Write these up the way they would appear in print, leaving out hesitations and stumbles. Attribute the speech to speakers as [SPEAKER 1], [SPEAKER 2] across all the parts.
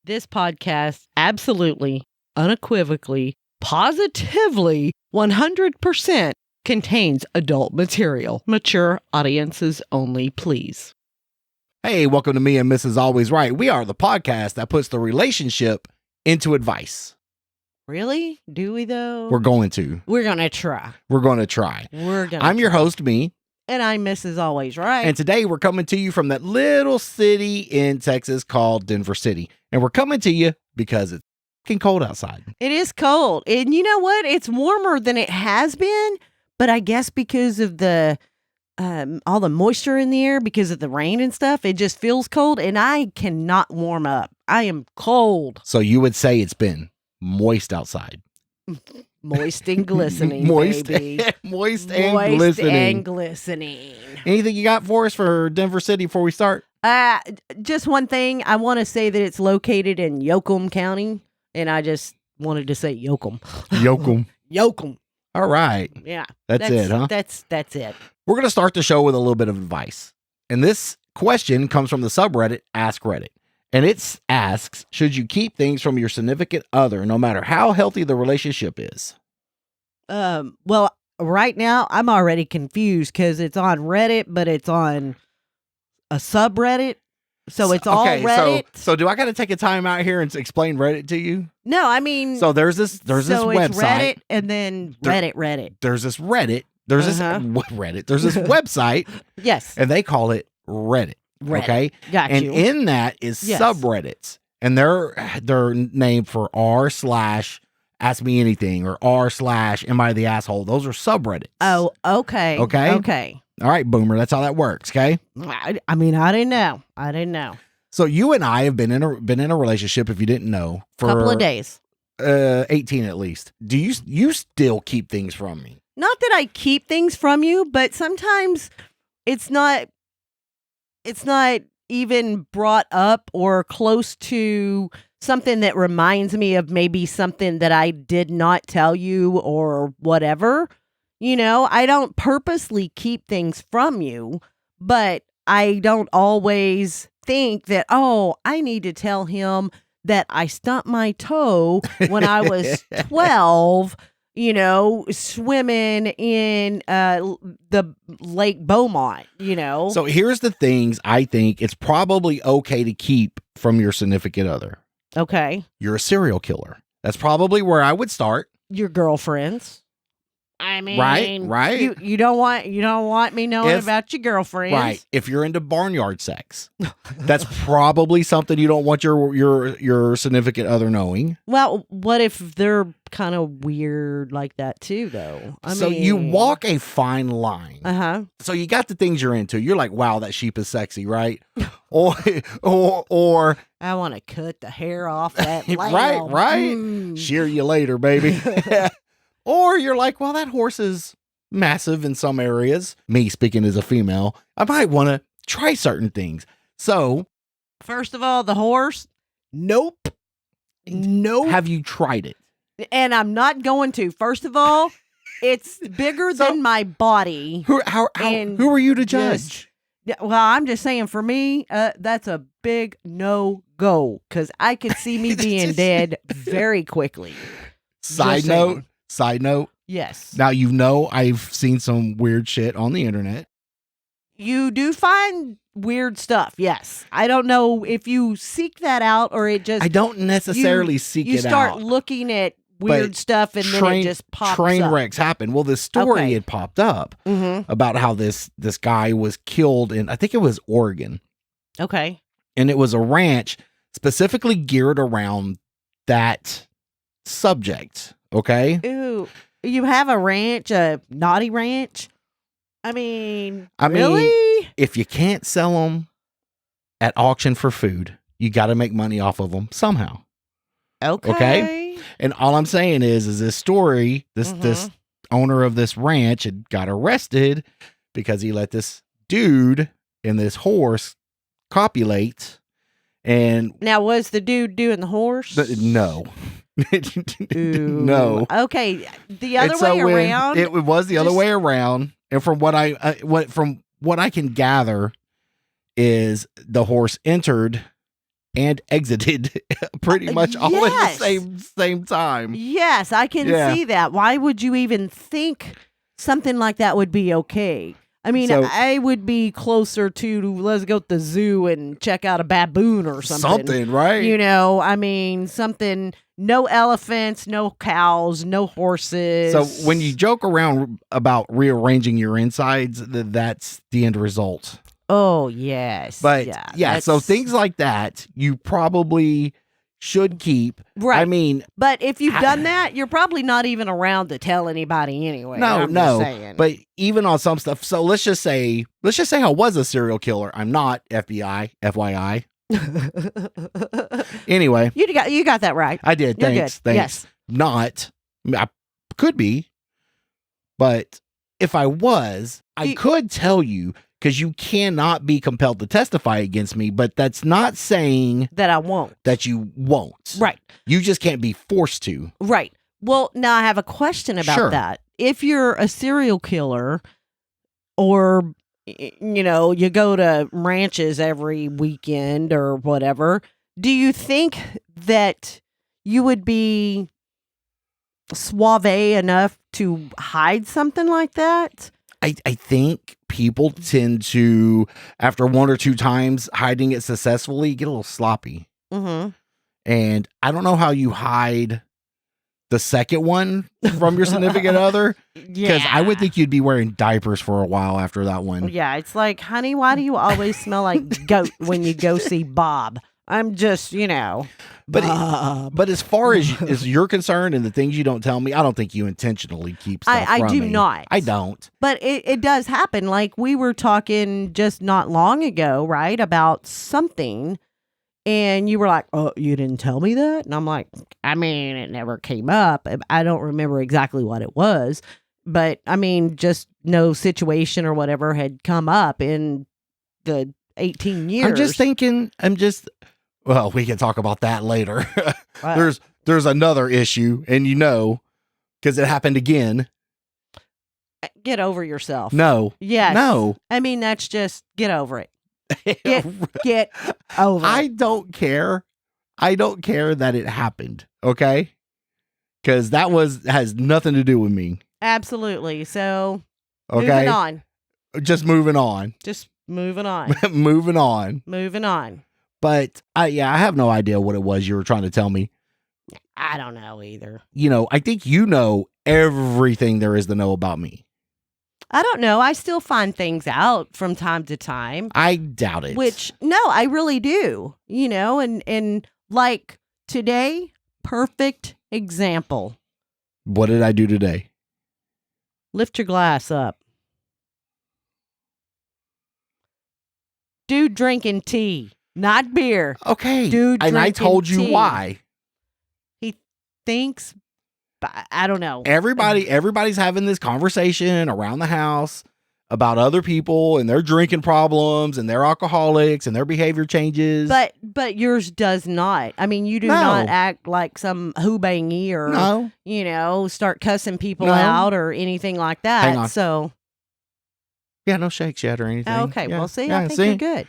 [SPEAKER 1] This podcast absolutely, unequivocally, positively, 100% contains adult material. Mature audiences only, please.
[SPEAKER 2] Hey, welcome to Me and Mrs. Always Right. We are the podcast that puts the relationship into advice.
[SPEAKER 1] Really? Do we, though?
[SPEAKER 2] We're going to.
[SPEAKER 1] We're going to try.
[SPEAKER 2] I'm your host, Me.
[SPEAKER 1] And I'm Mrs. Always Right.
[SPEAKER 2] And today we're coming to you from that little city in Texas called Denver City. And we're coming to you because it's fucking cold outside.
[SPEAKER 1] It is cold. And you know what? It's warmer than it has been. But I guess because of the all the moisture in the air, because of the rain and stuff, it just feels cold. And I cannot warm up. I am cold.
[SPEAKER 2] So you would say it's been moist outside.
[SPEAKER 1] Moist and glistening,
[SPEAKER 2] moist,
[SPEAKER 1] baby.
[SPEAKER 2] moist and glistening. Anything you got for us for Denver City before we start?
[SPEAKER 1] Just one thing. I want to say that it's located in Yoakum County, and I just wanted to say Yoakum.
[SPEAKER 2] Yoakum.
[SPEAKER 1] Yoakum.
[SPEAKER 2] All right.
[SPEAKER 1] Yeah.
[SPEAKER 2] That's it, huh?
[SPEAKER 1] That's it.
[SPEAKER 2] We're going to start the show with a little bit of advice. And this question comes from the subreddit Ask Reddit. And it asks, should you keep things from your significant other no matter how healthy the relationship is?
[SPEAKER 1] Well, right now I'm already confused because it's on Reddit, but it's on a subreddit. So it's all Reddit.
[SPEAKER 2] So do I got to take a time out here and explain Reddit to you?
[SPEAKER 1] No, I mean.
[SPEAKER 2] So there's this website.
[SPEAKER 1] It's Reddit and then Reddit.
[SPEAKER 2] There's this Reddit. There's this Reddit. There's this website.
[SPEAKER 1] Yes.
[SPEAKER 2] And they call it Reddit. Okay.
[SPEAKER 1] Got
[SPEAKER 2] and
[SPEAKER 1] you.
[SPEAKER 2] in that is subreddits. And they're named for r/ask me anything or r/am I the asshole. Those are subreddits.
[SPEAKER 1] Oh, okay.
[SPEAKER 2] Okay. All right, Boomer. That's how that works. Okay.
[SPEAKER 1] I mean, I didn't know.
[SPEAKER 2] So you and I have been in a relationship, if you didn't know, for
[SPEAKER 1] a couple of days.
[SPEAKER 2] 18 at least. Do you still keep things from me?
[SPEAKER 1] Not that I keep things from you, but sometimes it's not even brought up or close to something that reminds me of maybe something that I did not tell you or whatever. You know, I don't purposely keep things from you, but I don't always think that, oh, I need to tell him that I stumped my toe when I was 12, you know, swimming in the Lake Beaumont, you know.
[SPEAKER 2] So here's the things I think it's probably okay to keep from your significant other.
[SPEAKER 1] Okay.
[SPEAKER 2] You're a serial killer. That's probably where I would start.
[SPEAKER 1] Your girlfriends. I mean,
[SPEAKER 2] right.
[SPEAKER 1] You don't want me knowing about your girlfriends,
[SPEAKER 2] right? If you're into barnyard sex, that's probably something you don't want your significant other knowing.
[SPEAKER 1] Well, what if they're kind of weird like that too, though?
[SPEAKER 2] So you walk a fine line. So you got the things you're into. You're like, wow, that sheep is sexy, right? or
[SPEAKER 1] I want to cut the hair off that
[SPEAKER 2] lamb. right. Shear you later, baby. Or you're like, well, that horse is massive in some areas. Me speaking as a female, I might want to try certain things. So,
[SPEAKER 1] first of all, the horse, nope.
[SPEAKER 2] Have you tried it?
[SPEAKER 1] And I'm not going to. First of all, it's bigger than my body.
[SPEAKER 2] Who are you to judge?
[SPEAKER 1] Well, I'm just saying, for me, that's a big no-go because I could see me being dead very quickly.
[SPEAKER 2] Side note.
[SPEAKER 1] Yes.
[SPEAKER 2] Now, I've seen some weird shit on the internet.
[SPEAKER 1] You do find weird stuff, yes. I don't know if you seek that out or it just...
[SPEAKER 2] I don't necessarily seek it out.
[SPEAKER 1] You start looking at weird stuff and then it just pops
[SPEAKER 2] train
[SPEAKER 1] up.
[SPEAKER 2] wrecks happen. Well, this story had popped up about how this guy was killed in, I think it was Oregon.
[SPEAKER 1] Okay.
[SPEAKER 2] And it was a ranch specifically geared around that subject. Okay.
[SPEAKER 1] Ooh, you have a ranch, a naughty ranch? I mean, really?
[SPEAKER 2] If you can't sell them at auction for food, you got to make money off of them somehow. Okay. And all I'm saying is this story, this owner of this ranch had got arrested because he let this dude and this horse copulate. And
[SPEAKER 1] now, was the dude doing the horse?
[SPEAKER 2] No. No.
[SPEAKER 1] Okay. The other way around.
[SPEAKER 2] It was the other way around. And from what I can gather is the horse entered and exited pretty much all
[SPEAKER 1] yes.
[SPEAKER 2] in the same time.
[SPEAKER 1] Yes, I can see that. Why would you even think something like that would be okay? I mean, I would be closer to let's go to the zoo and check out a baboon or something.
[SPEAKER 2] Something, right?
[SPEAKER 1] You know, I mean, something, no elephants, no cows, no horses.
[SPEAKER 2] So when you joke around about rearranging your insides, that's the end result.
[SPEAKER 1] Oh, yes.
[SPEAKER 2] But yeah, so things like that, you probably should keep.
[SPEAKER 1] Right.
[SPEAKER 2] I mean,
[SPEAKER 1] but if you've done that, you're probably not even around to tell anybody anyway.
[SPEAKER 2] No. But even on some stuff, so let's just say I was a serial killer. I'm not, FBI, FYI. Anyway,
[SPEAKER 1] you got that right.
[SPEAKER 2] I did.
[SPEAKER 1] You're
[SPEAKER 2] Thanks.
[SPEAKER 1] good. Yes.
[SPEAKER 2] Not. I could be, but if I was, I could tell you. Because you cannot be compelled to testify against me, but that's not saying
[SPEAKER 1] that I won't.
[SPEAKER 2] That you won't.
[SPEAKER 1] Right.
[SPEAKER 2] You just can't be forced to.
[SPEAKER 1] Right. Well, now I have a question about that. If you're a serial killer or, you know, you go to ranches every weekend or whatever, do you think that you would be suave enough to hide something like that?
[SPEAKER 2] I think people tend to, after one or two times hiding it successfully, get a little sloppy.
[SPEAKER 1] Mm-hmm.
[SPEAKER 2] And I don't know how you hide the second one from your significant other. Because I would think you'd be wearing diapers for a while after that one.
[SPEAKER 1] Yeah, it's like, honey, why do you always smell like goat when you go see Bob? I'm just, you know.
[SPEAKER 2] But as far as you're concerned and the things you don't tell me, I don't think you intentionally keep stuff from me.
[SPEAKER 1] I do not.
[SPEAKER 2] I don't.
[SPEAKER 1] But it does happen. Like we were talking just not long ago, right, about something. And you were like, oh, you didn't tell me that? And I'm like, I mean, it never came up. I don't remember exactly what it was. But, I mean, just no situation or whatever had come up in the 18 years.
[SPEAKER 2] Well, we can talk about that later. There's another issue, and you know, because it happened again.
[SPEAKER 1] Get over yourself.
[SPEAKER 2] No.
[SPEAKER 1] Yes.
[SPEAKER 2] No.
[SPEAKER 1] I mean, that's just get over it. Get over it.
[SPEAKER 2] I don't care. I don't care that it happened. Okay. Because that has nothing to do with me.
[SPEAKER 1] Absolutely. So
[SPEAKER 2] okay.
[SPEAKER 1] Moving on.
[SPEAKER 2] Just moving on.
[SPEAKER 1] Just moving on.
[SPEAKER 2] Moving on.
[SPEAKER 1] Moving on.
[SPEAKER 2] But I have no idea what it was you were trying to tell me.
[SPEAKER 1] I don't know either.
[SPEAKER 2] You know, I think you know everything there is to know about me.
[SPEAKER 1] I don't know. I still find things out from time to time.
[SPEAKER 2] I doubt it.
[SPEAKER 1] Which, no, I really do. You know, and like today, perfect example.
[SPEAKER 2] What did I do today?
[SPEAKER 1] Lift your glass up. Dude drinking tea, not beer.
[SPEAKER 2] Okay.
[SPEAKER 1] Dude drinking
[SPEAKER 2] and I told you
[SPEAKER 1] tea.
[SPEAKER 2] why.
[SPEAKER 1] He thinks, I don't know.
[SPEAKER 2] Everybody's having this conversation around the house about other people and their drinking problems and their alcoholics and their behavior changes.
[SPEAKER 1] But yours does not. I mean, you do not act like some hoobangy or, you know, start cussing people out or anything like that.
[SPEAKER 2] Hang on.
[SPEAKER 1] So.
[SPEAKER 2] Yeah, no shakes yet or anything.
[SPEAKER 1] Okay,
[SPEAKER 2] yeah.
[SPEAKER 1] well, see, I think you're good.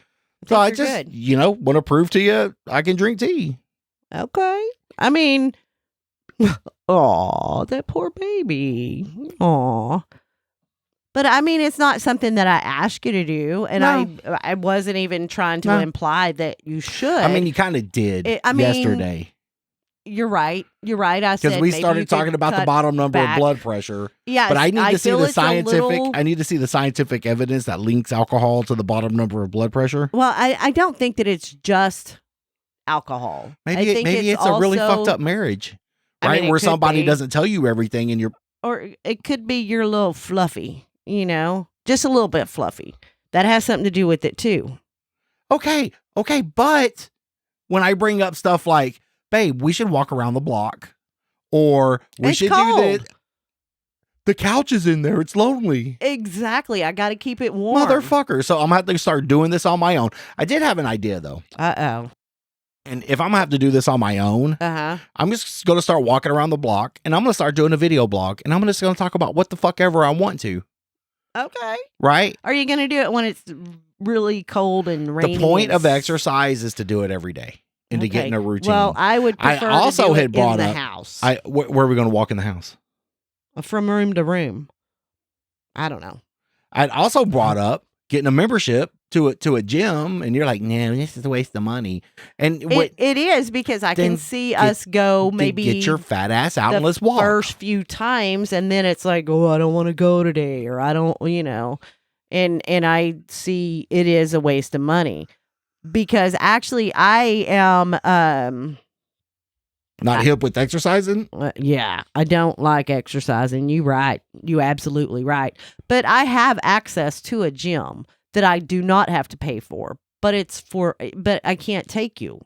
[SPEAKER 2] I just, you know, want to prove to you I can drink tea.
[SPEAKER 1] Okay. I mean, oh, that poor baby. Aw. But I mean, it's not something that I asked you to do, and I wasn't even trying to imply that you should.
[SPEAKER 2] I mean, you kind of did yesterday.
[SPEAKER 1] You're right. You're right. I said
[SPEAKER 2] because we started talking about the bottom number of blood pressure.
[SPEAKER 1] Yeah,
[SPEAKER 2] but I need to see the scientific. I need to see the scientific evidence that links alcohol to the bottom number of blood pressure.
[SPEAKER 1] Well, I don't think that it's just alcohol.
[SPEAKER 2] Maybe it's a really fucked up marriage, right? Where somebody doesn't tell you everything, and you're,
[SPEAKER 1] or it could be you're a little fluffy. You know, just a little bit fluffy. That has something to do with it too.
[SPEAKER 2] Okay, but when I bring up stuff like, babe, we should walk around the block, or we should do this. The couch is in there. It's lonely.
[SPEAKER 1] Exactly. I got to keep it warm.
[SPEAKER 2] Motherfucker. So I'm going to have to start doing this on my own. I did have an idea, though.
[SPEAKER 1] Uh-oh.
[SPEAKER 2] And if I'm going to have to do this on my own, I'm just going to start walking around the block, and I'm going to start doing a video blog, and I'm just going to talk about what the fuck ever I want to.
[SPEAKER 1] Okay.
[SPEAKER 2] Right?
[SPEAKER 1] Are you going to do it when it's really cold and rainy?
[SPEAKER 2] The point of exercise is to do it every day. into getting a routine.
[SPEAKER 1] Well, I would prefer
[SPEAKER 2] also
[SPEAKER 1] to do
[SPEAKER 2] had
[SPEAKER 1] it
[SPEAKER 2] brought
[SPEAKER 1] in the
[SPEAKER 2] up-
[SPEAKER 1] house.
[SPEAKER 2] Where are we going to walk in the house?
[SPEAKER 1] From room to room. I don't know.
[SPEAKER 2] I'd also brought up getting a membership to a gym, and you're like, no, this is a waste of money. And
[SPEAKER 1] It is, because I
[SPEAKER 2] Then
[SPEAKER 1] can see us go maybe
[SPEAKER 2] get your fat ass out
[SPEAKER 1] the
[SPEAKER 2] and let's walk.
[SPEAKER 1] first few times, and then it's like, oh, I don't want to go today, or I don't, and I see it is a waste of money, because actually I am
[SPEAKER 2] Not hip with exercising.
[SPEAKER 1] yeah, I don't like exercising. You right. You absolutely right. But I have access to a gym that I do not have to pay for, but I can't take you.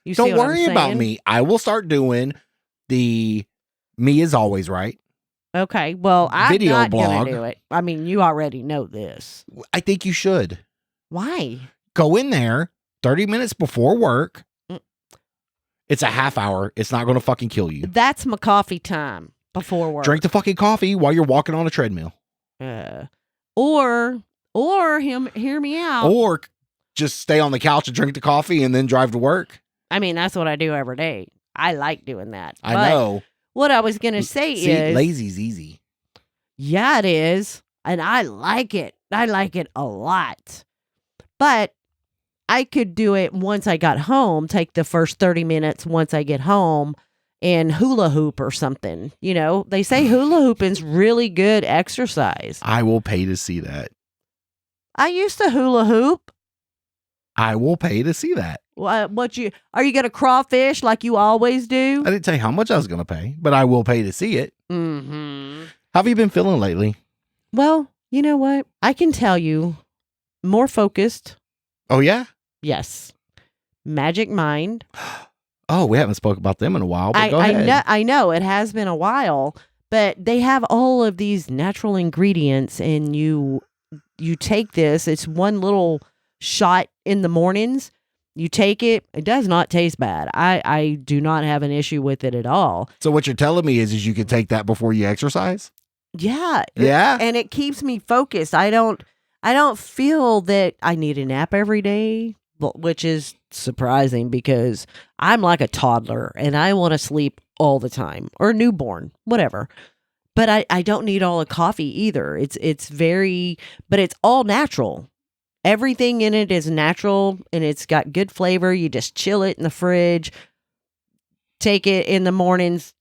[SPEAKER 1] You
[SPEAKER 2] Don't
[SPEAKER 1] see what
[SPEAKER 2] worry
[SPEAKER 1] I'm
[SPEAKER 2] about
[SPEAKER 1] saying?
[SPEAKER 2] me. I will start doing the Me Is Always Right.
[SPEAKER 1] Okay, well, I'm
[SPEAKER 2] Video
[SPEAKER 1] not
[SPEAKER 2] blog.
[SPEAKER 1] going to do it. I mean, you already know this.
[SPEAKER 2] I think you should
[SPEAKER 1] Why?
[SPEAKER 2] go in there 30 minutes before work.
[SPEAKER 1] Mm.
[SPEAKER 2] It's a half hour. It's not going to fucking kill you.
[SPEAKER 1] That's my coffee time before work.
[SPEAKER 2] Drink the fucking coffee while you're walking on a treadmill.
[SPEAKER 1] Or hear me out.
[SPEAKER 2] Or just stay on the couch and drink the coffee and then drive to work.
[SPEAKER 1] I mean, that's what I do every day. I like doing that.
[SPEAKER 2] I
[SPEAKER 1] But
[SPEAKER 2] know.
[SPEAKER 1] What I was going to say
[SPEAKER 2] See,
[SPEAKER 1] is,
[SPEAKER 2] lazy's easy.
[SPEAKER 1] yeah, it is. And I like it. I like it a lot. But I could do it once I got home, take the first 30 minutes once I get home and hula hoop or something. They say hula hooping's really good exercise.
[SPEAKER 2] I will pay to see that.
[SPEAKER 1] I used to hula hoop.
[SPEAKER 2] I will pay to see that.
[SPEAKER 1] Are you going to crawfish like you always do?
[SPEAKER 2] I didn't tell you how much I was going to pay, but I will pay to see it.
[SPEAKER 1] Mm-hmm.
[SPEAKER 2] How have you been feeling lately?
[SPEAKER 1] Well, you know what? I can tell you, more focused.
[SPEAKER 2] Oh, yeah?
[SPEAKER 1] Yes. Magic Mind.
[SPEAKER 2] Oh, we haven't spoke about them in a while, but go ahead.
[SPEAKER 1] I know it has been a while, but they have all of these natural ingredients, and you take this. It's one little shot in the mornings. You take it. It does not taste bad. I do not have an issue with it at all.
[SPEAKER 2] So what you're telling me is you can take that before you exercise?
[SPEAKER 1] Yeah.
[SPEAKER 2] Yeah?
[SPEAKER 1] And it keeps me focused. I don't feel that I need a nap every day, which is surprising because I'm like a toddler and I want to sleep all the time, or newborn, whatever. But I don't need all the coffee either. But it's all natural. Everything in it is natural and it's got good flavor. You just chill it in the fridge, take it in the mornings,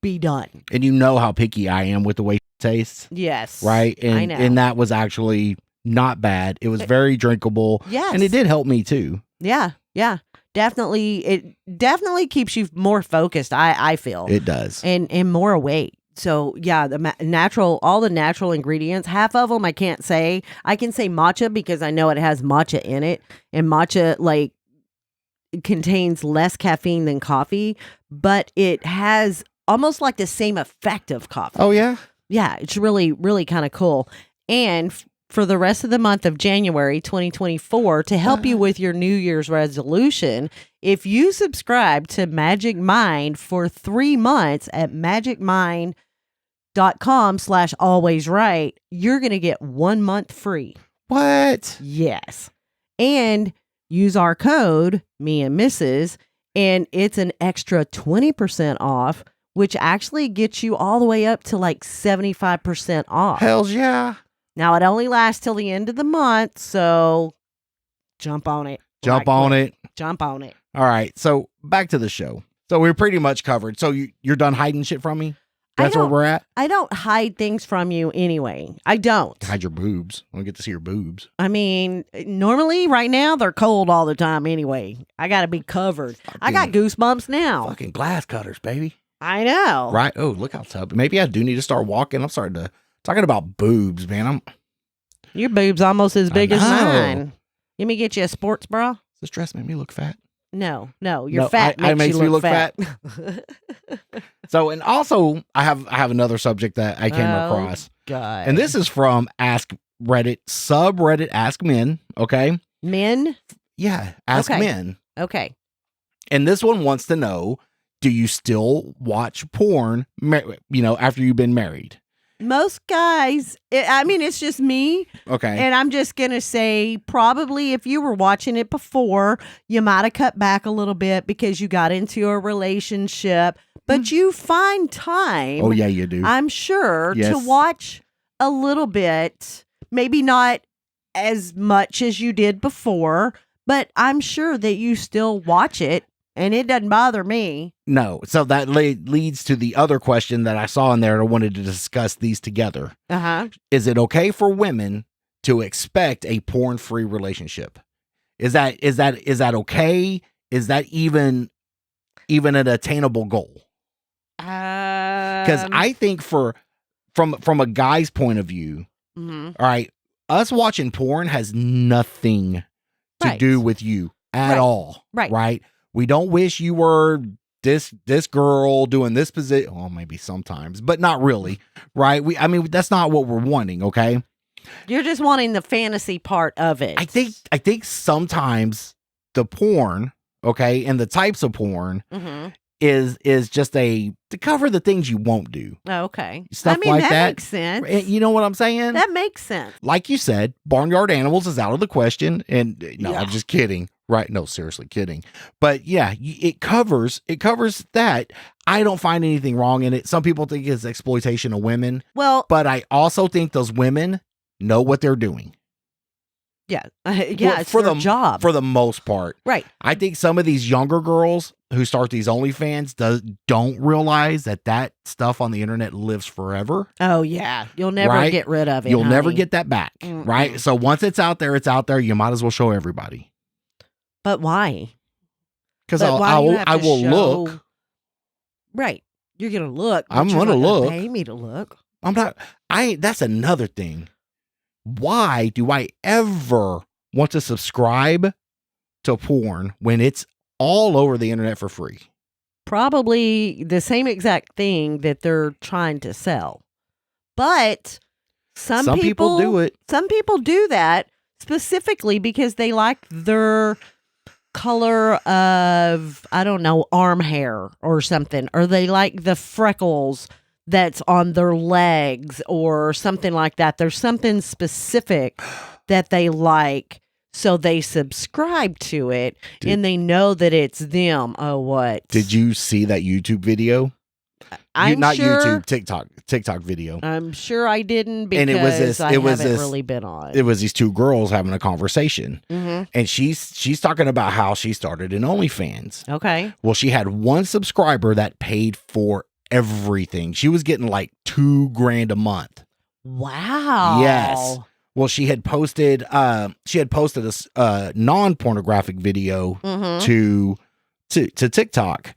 [SPEAKER 1] be done.
[SPEAKER 2] And you know how picky I am with the way it tastes.
[SPEAKER 1] Yes.
[SPEAKER 2] Right? And,
[SPEAKER 1] I know.
[SPEAKER 2] And that was actually not bad. It was very drinkable.
[SPEAKER 1] Yes.
[SPEAKER 2] And it did help me too.
[SPEAKER 1] Yeah. Yeah. Definitely. It definitely keeps you more focused, I feel.
[SPEAKER 2] It does.
[SPEAKER 1] And more awake. So yeah, all the natural ingredients, half of them I can't say. I can say matcha because I know it has matcha in it, and matcha contains less caffeine than coffee, but it has almost like the same effect of coffee.
[SPEAKER 2] Oh yeah?
[SPEAKER 1] Yeah, it's really, really kind of cool. And for the rest of the month of January 2024, to help you with your New Year's resolution, if you subscribe to Magic Mind for 3 months at magicmind.com/alwaysright, you're going to get 1 month free.
[SPEAKER 2] What?
[SPEAKER 1] Yes. And use our code, me and Mrs., and it's an extra 20% off, which actually gets you all the way up to 75% off.
[SPEAKER 2] Hells yeah.
[SPEAKER 1] Now, it only lasts till the end of the month, so jump on it.
[SPEAKER 2] Jump on it.
[SPEAKER 1] Jump on it.
[SPEAKER 2] All right. So back to the show. So we're pretty much covered. So you're done hiding shit from me? That's where we're at?
[SPEAKER 1] I don't hide things from you anyway. I don't.
[SPEAKER 2] Hide your boobs. I don't get to see your boobs.
[SPEAKER 1] I mean, normally right now they're cold all the time anyway. I got to be covered. I got goosebumps now.
[SPEAKER 2] Fucking glass cutters, baby.
[SPEAKER 1] I know.
[SPEAKER 2] Right? Oh, look how tough. Maybe I do need to start walking. I'm starting to talking about boobs, man.
[SPEAKER 1] Your boobs almost as big as
[SPEAKER 2] know.
[SPEAKER 1] mine. Let me get you a sports bra.
[SPEAKER 2] This dress made me look fat.
[SPEAKER 1] No, your
[SPEAKER 2] No,
[SPEAKER 1] fat makes you look fat.
[SPEAKER 2] So, and also, I have another subject that I came across,
[SPEAKER 1] God.
[SPEAKER 2] and this is from Ask Reddit subreddit Ask Men. Okay,
[SPEAKER 1] Men.
[SPEAKER 2] yeah, Ask
[SPEAKER 1] Okay.
[SPEAKER 2] Men,
[SPEAKER 1] Okay.
[SPEAKER 2] and this one wants to know: do you still watch porn? After you've been married?
[SPEAKER 1] Most guys, I mean, it's just me.
[SPEAKER 2] Okay.
[SPEAKER 1] And I'm just going to say, probably if you were watching it before, you might have cut back a little bit because you got into a relationship, but you find time.
[SPEAKER 2] Oh, yeah, you do.
[SPEAKER 1] I'm sure
[SPEAKER 2] Yes.
[SPEAKER 1] to watch a little bit, maybe not as much as you did before, but I'm sure that you still watch it and it doesn't bother me.
[SPEAKER 2] No. So that leads to the other question that I saw in there. And I wanted to discuss these together.
[SPEAKER 1] Uh-huh.
[SPEAKER 2] Is it okay for women to expect a porn-free relationship? Is that okay? Is that even an attainable goal? Because I think from a guy's point of view, all right, us watching porn has nothing to do with you at all. Right. We don't wish you were this girl doing this position. Well, maybe sometimes, but not really. Right. I mean, that's not what we're wanting. Okay.
[SPEAKER 1] You're just wanting the fantasy part of it.
[SPEAKER 2] I think sometimes the porn, okay, and the types of porn is just to cover the things you won't do.
[SPEAKER 1] Okay.
[SPEAKER 2] Stuff like that.
[SPEAKER 1] Makes sense.
[SPEAKER 2] You know what I'm saying?
[SPEAKER 1] That makes sense.
[SPEAKER 2] Like you said, barnyard animals is out of the question. And no, I'm just kidding. Right. No, seriously kidding. But yeah, it covers that. I don't find anything wrong in it. Some people think it's exploitation of women.
[SPEAKER 1] Well,
[SPEAKER 2] but I also think those women know what they're doing.
[SPEAKER 1] Yeah. It's
[SPEAKER 2] for
[SPEAKER 1] their
[SPEAKER 2] the
[SPEAKER 1] job.
[SPEAKER 2] For the most part.
[SPEAKER 1] Right.
[SPEAKER 2] I think some of these younger girls who start these OnlyFans don't realize that stuff on the internet lives forever.
[SPEAKER 1] Oh, yeah. You'll never get rid of it.
[SPEAKER 2] You'll never get that back. Right. So once it's out there, you might as well show everybody.
[SPEAKER 1] But why?
[SPEAKER 2] Because I will look.
[SPEAKER 1] Right. You're going to look.
[SPEAKER 2] I'm going to look.
[SPEAKER 1] Pay me to look.
[SPEAKER 2] I'm not. That's another thing. Why do I ever want to subscribe to porn when it's all over the internet for free?
[SPEAKER 1] Probably the same exact thing that they're trying to sell. But some people
[SPEAKER 2] do it.
[SPEAKER 1] Some people do that specifically because they like their color of, I don't know, arm hair or something, or they like the freckles that's on their legs or something like that. There's something specific that they like, so they subscribe to it and they know that it's them. Oh, what?
[SPEAKER 2] Did you see that YouTube video? Not sure, YouTube, TikTok video.
[SPEAKER 1] I'm sure I didn't because
[SPEAKER 2] and it was
[SPEAKER 1] I haven't really been on.
[SPEAKER 2] It was these two girls having a conversation, and she's talking about how she started an OnlyFans.
[SPEAKER 1] Okay.
[SPEAKER 2] Well, she had one subscriber that paid for everything. She was getting like $2,000 a month.
[SPEAKER 1] Wow.
[SPEAKER 2] Yes. Well, she had posted a non-pornographic video to TikTok.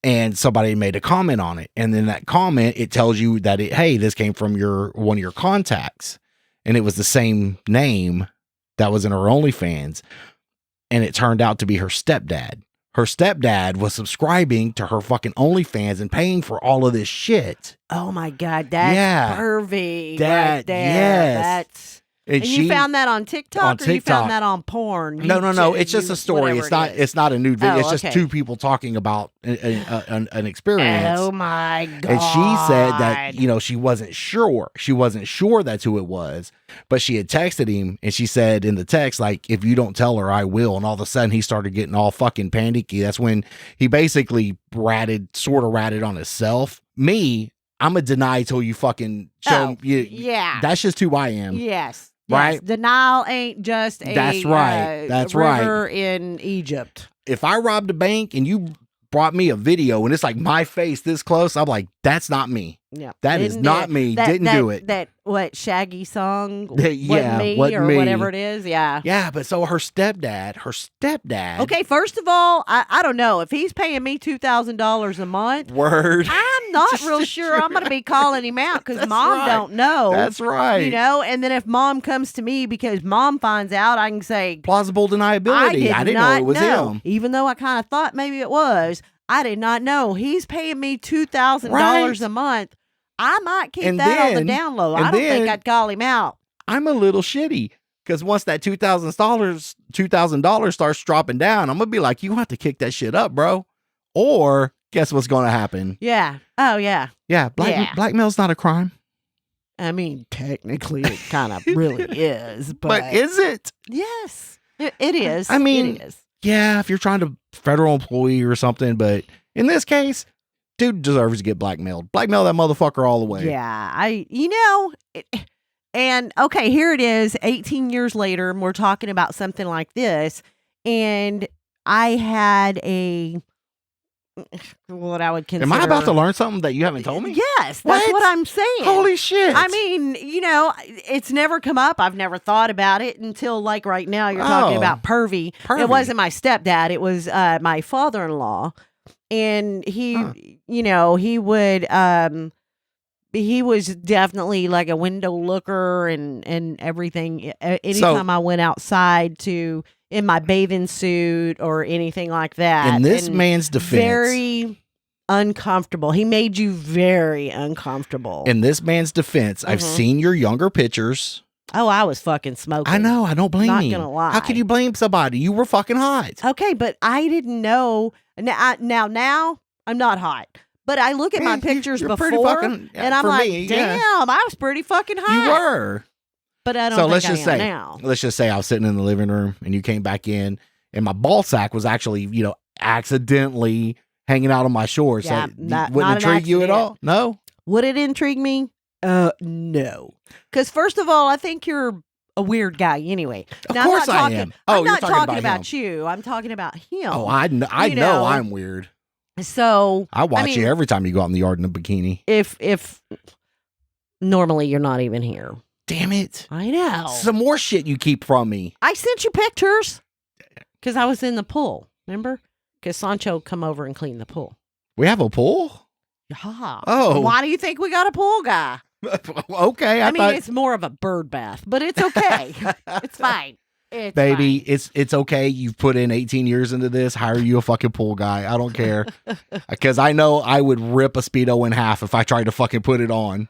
[SPEAKER 2] And somebody made a comment on it. And then that comment, it tells you that hey, this came from one of your contacts. And it was the same name that was in her OnlyFans. And it turned out to be her stepdad. Her stepdad was subscribing to her fucking OnlyFans and paying for all of this shit.
[SPEAKER 1] Oh my God, that's pervy. Right there.
[SPEAKER 2] Yes.
[SPEAKER 1] And you found that on TikTok, or you found that on porn?
[SPEAKER 2] No. It's just a story. It's not a nude video. It's just two people talking about an experience.
[SPEAKER 1] Oh my God.
[SPEAKER 2] And she said that, she wasn't sure. She wasn't sure that's who it was, but she had texted him and she said in the text, like, if you don't tell her, I will. And all of a sudden he started getting all fucking panicky. That's when he basically sort of ratted on himself. I'm a deny till you fucking show you.
[SPEAKER 1] Yeah.
[SPEAKER 2] That's just who I am.
[SPEAKER 1] Yes.
[SPEAKER 2] Right?
[SPEAKER 1] Denial ain't just a river in Egypt.
[SPEAKER 2] If I robbed a bank and you brought me a video and it's like my face this close, I'm like, that's not me. Yeah. That is not me. Didn't do it.
[SPEAKER 1] That Shaggy song?
[SPEAKER 2] Yeah.
[SPEAKER 1] Wasn't me. Whatever it is. Yeah.
[SPEAKER 2] Yeah. But so her stepdad.
[SPEAKER 1] Okay. First of all, I don't know if he's paying me $2,000 a month.
[SPEAKER 2] Word.
[SPEAKER 1] I'm not real sure I'm going to be calling him out because mom don't know.
[SPEAKER 2] That's right.
[SPEAKER 1] And then if mom comes to me because mom finds out, I can say
[SPEAKER 2] plausible deniability. I didn't know it was him.
[SPEAKER 1] Even though I kind of thought maybe it was. I did not know. He's paying me $2,000 a month. I might keep that on the down low. I don't think I'd call him out.
[SPEAKER 2] I'm a little shitty because once that $2,000 starts dropping down, I'm gonna be like, you have to kick that shit up, bro. Or guess what's gonna happen?
[SPEAKER 1] Yeah. Oh yeah.
[SPEAKER 2] Yeah. Blackmail's not a crime.
[SPEAKER 1] I mean, technically, it kind of really is.
[SPEAKER 2] But is it?
[SPEAKER 1] Yes, it is.
[SPEAKER 2] I mean,
[SPEAKER 1] it is.
[SPEAKER 2] Yeah, if you're trying to federal employee or something, but in this case, dude deserves to get blackmailed. Blackmail that motherfucker all the way.
[SPEAKER 1] Yeah, and okay, here it is, 18 years later, and we're talking about something like this, and I had what I would consider.
[SPEAKER 2] Am I about to learn something that you haven't told me?
[SPEAKER 1] Yes, that's what I'm saying.
[SPEAKER 2] Holy shit.
[SPEAKER 1] I mean, it's never come up. I've never thought about it until like right now you're talking about pervy. It wasn't my stepdad. It was my father-in-law. And he would, he was definitely like a window looker and everything. Anytime I went outside in my bathing suit or anything like that.
[SPEAKER 2] In this man's defense.
[SPEAKER 1] Very uncomfortable. He made you very uncomfortable.
[SPEAKER 2] In this man's defense, I've seen your younger pictures.
[SPEAKER 1] Oh, I was fucking smoking.
[SPEAKER 2] I know. I don't blame you.
[SPEAKER 1] Not gonna lie.
[SPEAKER 2] How can you blame somebody? You were fucking hot.
[SPEAKER 1] Okay, but I didn't know. Now I'm not hot. But I look at my pictures before, and I'm like, damn, I was pretty fucking hot.
[SPEAKER 2] You were.
[SPEAKER 1] But I don't think I am now.
[SPEAKER 2] Let's just say I was sitting in the living room, and you came back in, and my ball sack was actually, accidentally hanging out on my shorts.
[SPEAKER 1] Yeah,
[SPEAKER 2] wouldn't intrigue you at all? No?
[SPEAKER 1] Would it intrigue me? No. Because first of all, I think you're a weird guy anyway.
[SPEAKER 2] Of course I am.
[SPEAKER 1] I'm not talking about you. I'm talking about him.
[SPEAKER 2] Oh, I know I'm weird.
[SPEAKER 1] So
[SPEAKER 2] I watch you every time you go out in the yard in a bikini.
[SPEAKER 1] If normally you're not even here.
[SPEAKER 2] Damn it.
[SPEAKER 1] I know.
[SPEAKER 2] Some more shit you keep from me.
[SPEAKER 1] I sent you pictures because I was in the pool. Remember? Because Sancho come over and clean the pool.
[SPEAKER 2] We have a pool?
[SPEAKER 1] Yeah.
[SPEAKER 2] Oh.
[SPEAKER 1] Why do you think we got a pool guy?
[SPEAKER 2] Okay.
[SPEAKER 1] I mean, it's more of a bird bath, but it's okay. It's fine.
[SPEAKER 2] Baby, it's okay. You've put in 18 years into this. Hire you a fucking pool guy. I don't care. Because I know I would rip a Speedo in half if I tried to fucking put it on.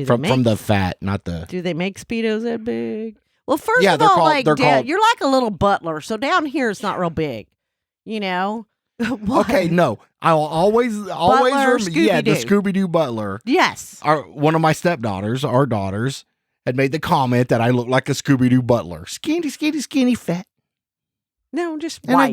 [SPEAKER 2] From the fat, not the...
[SPEAKER 1] Do they make Speedos that big? Well, first of all, you're like a little butler. So down here, it's not real big.
[SPEAKER 2] Okay, no. I'll always remember. Yeah, the Scooby-Doo butler.
[SPEAKER 1] Yes.
[SPEAKER 2] One of my stepdaughters, our daughters, had made the comment that I look like a Scooby-Doo butler. Skinny, fat.
[SPEAKER 1] No, just
[SPEAKER 2] and
[SPEAKER 1] white.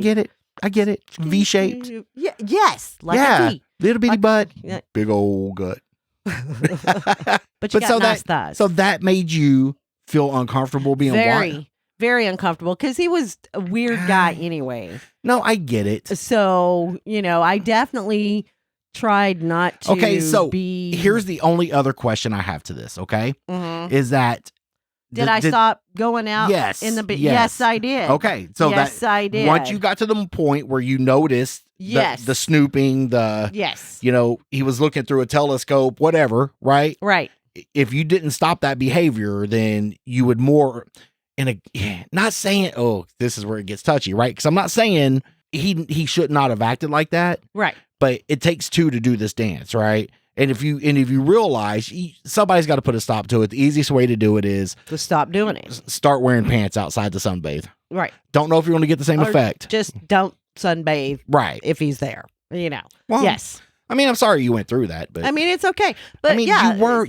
[SPEAKER 2] I get it. V-shaped.
[SPEAKER 1] Yeah, yes. Like a V.
[SPEAKER 2] Little bitty butt. Big old gut.
[SPEAKER 1] But you got nice thighs.
[SPEAKER 2] So that made you feel uncomfortable being white?
[SPEAKER 1] Very uncomfortable because he was a weird guy anyway.
[SPEAKER 2] No, I get it.
[SPEAKER 1] So, I definitely tried not to
[SPEAKER 2] here's the only other question I have to this, okay?
[SPEAKER 1] Mm-hmm.
[SPEAKER 2] Is that...
[SPEAKER 1] Did I stop going out?
[SPEAKER 2] Yes.
[SPEAKER 1] Yes, I did.
[SPEAKER 2] Okay. So
[SPEAKER 1] I did.
[SPEAKER 2] Once you got to the point where you noticed the snooping, he was looking through a telescope, whatever, right?
[SPEAKER 1] Right.
[SPEAKER 2] If you didn't stop that behavior, then you would more... not saying, this is where it gets touchy, right? Because I'm not saying he should not have acted like that,
[SPEAKER 1] right?
[SPEAKER 2] But it takes two to do this dance, right? And if you realize somebody's got to put a stop to it, the easiest way to do it is
[SPEAKER 1] to stop doing it.
[SPEAKER 2] Start wearing pants outside the sunbathe.
[SPEAKER 1] Right.
[SPEAKER 2] Don't know if you're going to get the same effect.
[SPEAKER 1] Just don't sunbathe,
[SPEAKER 2] right?
[SPEAKER 1] If he's there,
[SPEAKER 2] Well,
[SPEAKER 1] yes.
[SPEAKER 2] I mean, I'm sorry you went through that, but
[SPEAKER 1] I mean, it's okay. But
[SPEAKER 2] I mean,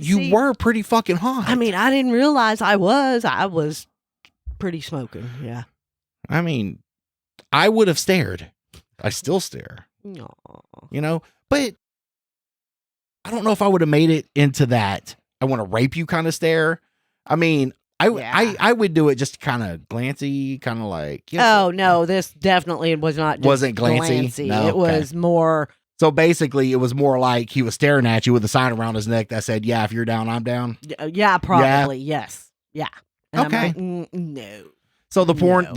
[SPEAKER 2] you were pretty fucking hot.
[SPEAKER 1] I mean, I didn't realize I was pretty smoking. Yeah.
[SPEAKER 2] I mean, I would have stared. I still stare.
[SPEAKER 1] Aww.
[SPEAKER 2] But I don't know if I would have made it into that I want to rape you kind of stare. I mean, I would do it just kind of glancy, kind of like.
[SPEAKER 1] Oh no, this definitely was not.
[SPEAKER 2] Wasn't glancy. No,
[SPEAKER 1] it was more.
[SPEAKER 2] So basically, it was more like he was staring at you with a sign around his neck that said, "Yeah, if you're down, I'm down."
[SPEAKER 1] Yeah, probably. Yeah. Yes. Yeah. And
[SPEAKER 2] okay.
[SPEAKER 1] I'm like, no.
[SPEAKER 2] So the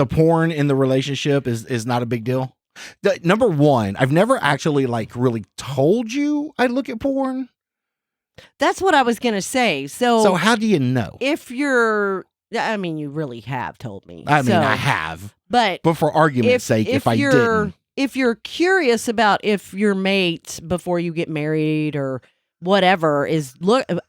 [SPEAKER 2] porn in the relationship is not a big deal. Number one, I've never actually really told you I look at porn.
[SPEAKER 1] That's what I was gonna say. So
[SPEAKER 2] how do you know?
[SPEAKER 1] If you're, I mean, you really have told me.
[SPEAKER 2] I mean, I have,
[SPEAKER 1] but
[SPEAKER 2] for argument's sake, if I didn't,
[SPEAKER 1] if you're curious about if your mate before you get married or whatever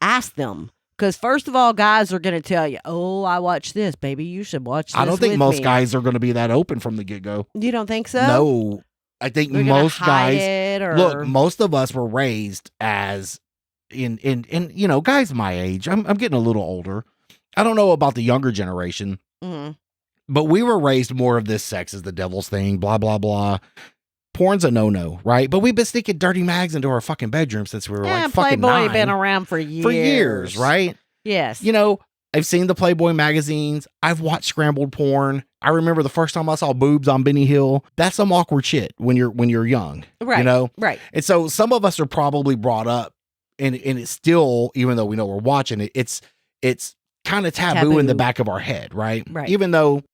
[SPEAKER 1] ask them. Because first of all, guys are going to tell you, "Oh, I watched this, baby. You should watch this."
[SPEAKER 2] I don't think most guys are going to be that open from the get-go.
[SPEAKER 1] You don't think so?
[SPEAKER 2] No, I think most guys. Look, most of us were raised as in guys my age, I'm getting a little older. I don't know about the younger generation, but we were raised more of this sex is the devil's thing, blah, blah, blah. Porn's a no-no, right? But we've been sneaking dirty mags into our fucking bedroom since we were like fucking
[SPEAKER 1] Playboy
[SPEAKER 2] 9.
[SPEAKER 1] Been around for years.
[SPEAKER 2] For years, right?
[SPEAKER 1] Yes.
[SPEAKER 2] I've seen the Playboy magazines. I've watched scrambled porn. I remember the first time I saw boobs on Benny Hill. That's some awkward shit when you're young.
[SPEAKER 1] Right. Right.
[SPEAKER 2] And so some of us are probably brought up and it's still, even though we know we're watching it, it's kind of taboo in the back of our head, right?
[SPEAKER 1] Right.
[SPEAKER 2] Even though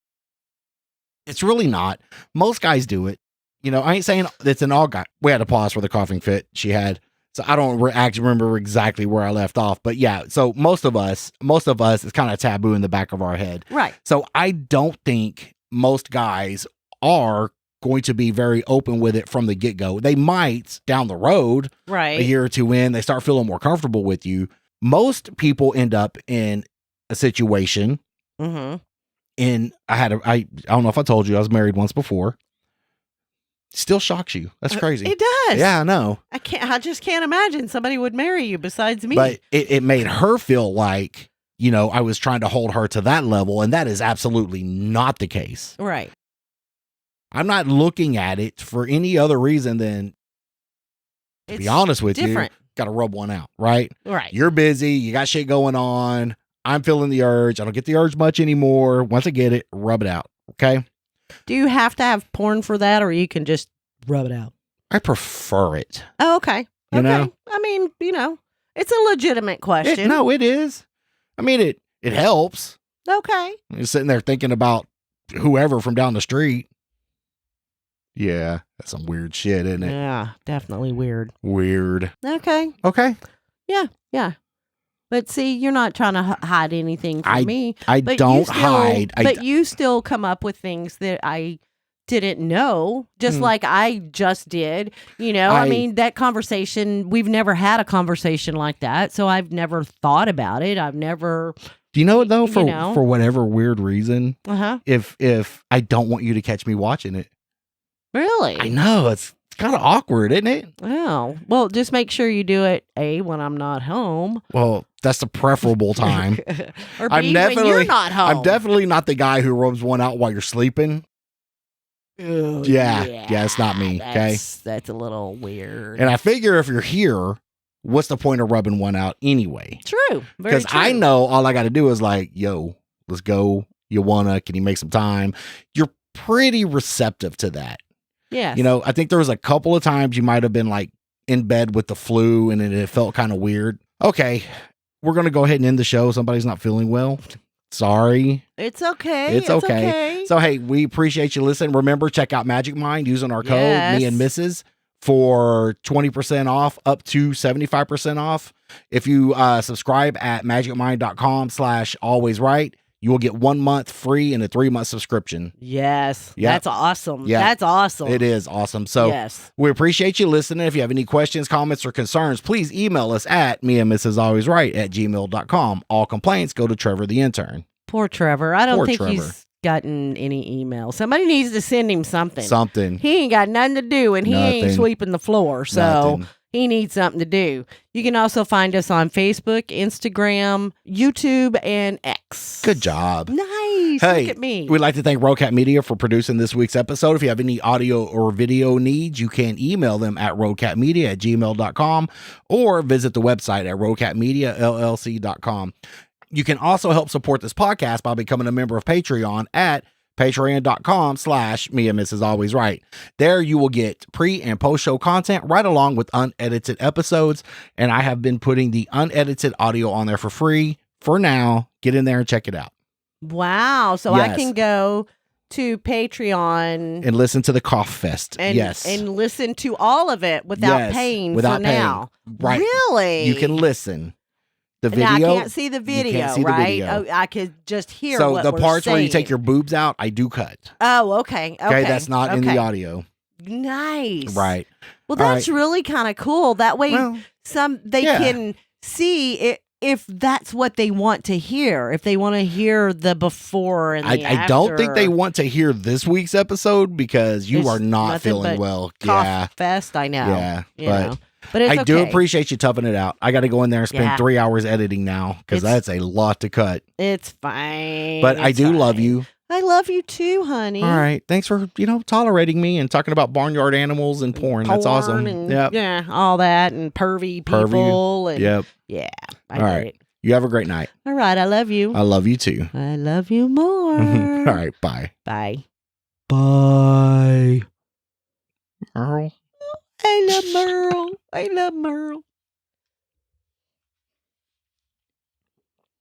[SPEAKER 2] it's really not. Most guys do it. I ain't saying it's an all guy. We had to pause for the coughing fit she had. So I don't actually remember exactly where I left off, but yeah. So most of us, it's kind of taboo in the back of our head.
[SPEAKER 1] Right.
[SPEAKER 2] So I don't think most guys are going to be very open with it from the get-go. They might down the road,
[SPEAKER 1] right,
[SPEAKER 2] a year or two in, they start feeling more comfortable with you. Most people end up in a situation. And I don't know if I told you I was married once before. Still shocks you. That's crazy.
[SPEAKER 1] It does.
[SPEAKER 2] Yeah, I know.
[SPEAKER 1] I just can't imagine somebody would marry you besides me.
[SPEAKER 2] But it made her feel like, I was trying to hold her to that level, and that is absolutely not the case.
[SPEAKER 1] Right.
[SPEAKER 2] I'm not looking at it for any other reason than, to be honest with you, got to rub one out, right?
[SPEAKER 1] Right.
[SPEAKER 2] You're busy. You got shit going on. I'm feeling the urge. I don't get the urge much anymore. Once I get it, rub it out. Okay.
[SPEAKER 1] Do you have to have porn for that, or you can just rub it out?
[SPEAKER 2] I prefer it.
[SPEAKER 1] Oh, okay.
[SPEAKER 2] You know?
[SPEAKER 1] I mean, it's a legitimate question.
[SPEAKER 2] No, it is. I mean, it helps.
[SPEAKER 1] Okay.
[SPEAKER 2] You're sitting there thinking about whoever from down the street. Yeah, that's some weird shit, isn't it?
[SPEAKER 1] Yeah, definitely weird.
[SPEAKER 2] Weird.
[SPEAKER 1] Okay. Yeah. But see, you're not trying to hide anything from me.
[SPEAKER 2] I don't hide.
[SPEAKER 1] But you still come up with things that I didn't know, just like I just did. I mean, that conversation, we've never had a conversation like that. So I've never thought about it. I've never.
[SPEAKER 2] Do you know what, though? For whatever weird reason, if I don't want you to catch me watching it.
[SPEAKER 1] Really?
[SPEAKER 2] I know. It's kind of awkward, isn't it?
[SPEAKER 1] Oh, well, just make sure you do it, A, when I'm not home.
[SPEAKER 2] Well, that's the preferable time.
[SPEAKER 1] Or B, when you're not home.
[SPEAKER 2] I'm definitely not the guy who rubs one out while you're sleeping.
[SPEAKER 1] Oh,
[SPEAKER 2] yeah, it's not me, okay?
[SPEAKER 1] That's a little weird.
[SPEAKER 2] And I figure if you're here, what's the point of rubbing one out anyway?
[SPEAKER 1] True.
[SPEAKER 2] Because I know all I got to do is like, yo, let's go. Can you make some time? You're pretty receptive to that.
[SPEAKER 1] Yes.
[SPEAKER 2] I think there was a couple of times you might have been like in bed with the flu and it felt kind of weird. Okay, we're going to go ahead and end the show. Somebody's not feeling well. Sorry.
[SPEAKER 1] It's okay.
[SPEAKER 2] It's okay. So, hey, we appreciate you listening. Remember, check out Magic Mind using our code, me and Mrs., for 20% off, up to 75% off. If you subscribe at magicmind.com/alwaysright, you will get 1 month free and a 3-month subscription.
[SPEAKER 1] Yes. Yep. That's awesome.
[SPEAKER 2] Yeah.
[SPEAKER 1] That's awesome.
[SPEAKER 2] It is awesome. So we appreciate you listening. If you have any questions, comments, or concerns, please email us at meandmrsalwaysright@gmail.com. All complaints go to Trevor the intern.
[SPEAKER 1] Poor Trevor. I don't think he's gotten any email. Somebody needs to send him something. He ain't got nothing to do, and he ain't sweeping the floor. So he needs something to do. You can also find us on Facebook, Instagram, YouTube, and X.
[SPEAKER 2] Good job.
[SPEAKER 1] Nice.
[SPEAKER 2] Hey,
[SPEAKER 1] look at me.
[SPEAKER 2] We'd like to thank Rocat Media for producing this week's episode. If you have any audio or video needs, you can email them at rocatmedia@gmail.com or visit the website at rocatmediallc.com. You can also help support this podcast by becoming a member of Patreon at patreon.com/me and Mrs. Always Right. There you will get pre and post show content right along with unedited episodes. And I have been putting the unedited audio on there for free for now. Get in there and check it out.
[SPEAKER 1] Wow. So I can go to Patreon
[SPEAKER 2] and listen to the Cough Fest.
[SPEAKER 1] And listen to all of it without paying for now.
[SPEAKER 2] Right.
[SPEAKER 1] Really?
[SPEAKER 2] You can listen. The video.
[SPEAKER 1] Now, I can't see the video, right? Oh, I could just hear what we're saying. So the parts
[SPEAKER 2] where you take your boobs out, I do cut.
[SPEAKER 1] Oh, okay.
[SPEAKER 2] Okay, that's not in the audio.
[SPEAKER 1] Nice.
[SPEAKER 2] Right.
[SPEAKER 1] Well, that's really kind of cool. That way they can see it if that's what they want to hear. If they want to hear the before and the after.
[SPEAKER 2] I don't think they want to hear this week's episode because you are not feeling well.
[SPEAKER 1] Cough fest, I know.
[SPEAKER 2] Yeah.
[SPEAKER 1] But it's
[SPEAKER 2] I do appreciate you toughing it out. I got to go in there and spend 3 hours editing now because that's a lot to cut.
[SPEAKER 1] It's fine.
[SPEAKER 2] But I do love you.
[SPEAKER 1] I love you too, honey.
[SPEAKER 2] All right. Thanks for, tolerating me and talking about barnyard animals and porn. That's awesome.
[SPEAKER 1] And, yeah, all that and pervy people. And,
[SPEAKER 2] yep.
[SPEAKER 1] Yeah.
[SPEAKER 2] All right. You have a great night.
[SPEAKER 1] All right. I love you.
[SPEAKER 2] I love you too.
[SPEAKER 1] I love you more.
[SPEAKER 2] All right. Bye.
[SPEAKER 1] Bye.
[SPEAKER 2] Bye. Merle.
[SPEAKER 1] I love Merle. I love Merle.